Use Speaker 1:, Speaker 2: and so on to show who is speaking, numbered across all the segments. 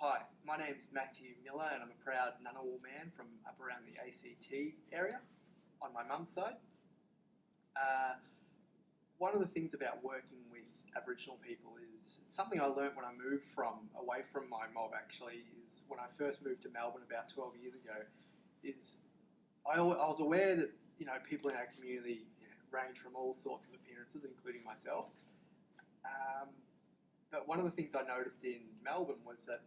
Speaker 1: Hi, my name's Matthew Miller and I'm a proud Ngunnawal man from up around the ACT area on my mum's side. One of the things about working with Aboriginal people is something I learnt when I moved away from my mob actually, is when I first moved to Melbourne about 12 years ago, is I was aware that people in our community range from all sorts of appearances, including myself. But one of the things I noticed in Melbourne was that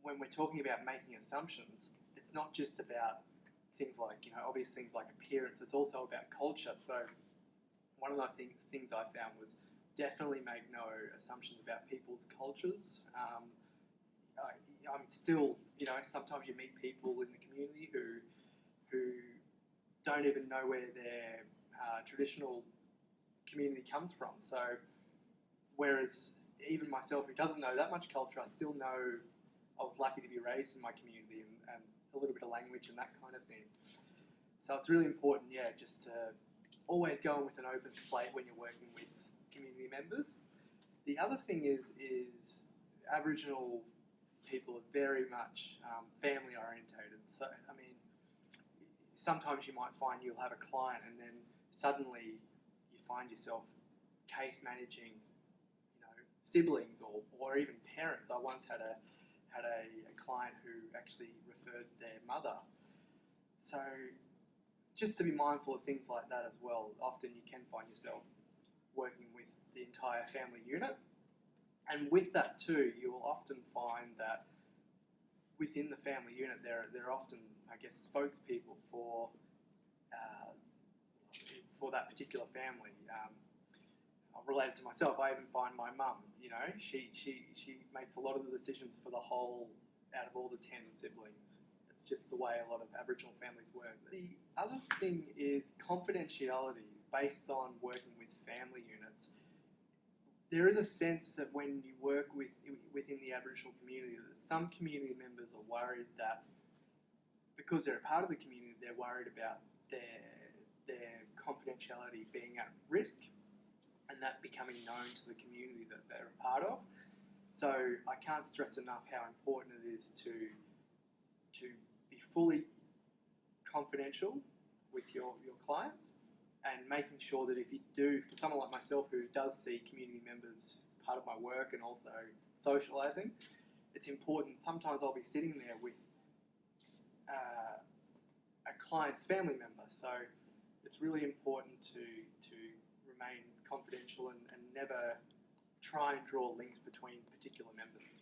Speaker 1: when we're talking about making assumptions, it's not just about things like, obvious things like appearance, it's also about culture. So one of the things I found was definitely make no assumptions about people's cultures. I'm still, sometimes you meet people in the community who don't even know where their traditional community comes from. So whereas even myself, who doesn't know that much culture, I still know I was lucky to be raised in my community and a little bit of language and that kind of thing. So it's really important, just to always go in with an open slate when you're working with community members. The other thing is Aboriginal people are very much family orientated. So, sometimes you might find you'll have a client and then suddenly you find yourself case managing, siblings or even parents. I once had a client who actually referred their mother. So just to be mindful of things like that as well. Often you can find yourself working with the entire family unit. And with that too, you will often find that within the family unit there are often, spokespeople for that particular family. Related to myself, I even find my mum, she makes a lot of the decisions for the whole, out of all the 10 siblings. It's just the way a lot of Aboriginal families work. The other thing is confidentiality based on working with family units. There is a sense that when you work within the Aboriginal community, that some community members are worried that because they're a part of the community, they're worried about their confidentiality being at risk, and that becoming known to the community that they're a part of. So I can't stress enough how important it is to be fully confidential with your clients, and making sure that if you do, for someone like myself who does see community members part of my work and also socialising, it's important. Sometimes I'll be sitting there with a client's family member, so it's really important to remain confidential and never try and draw links between particular members.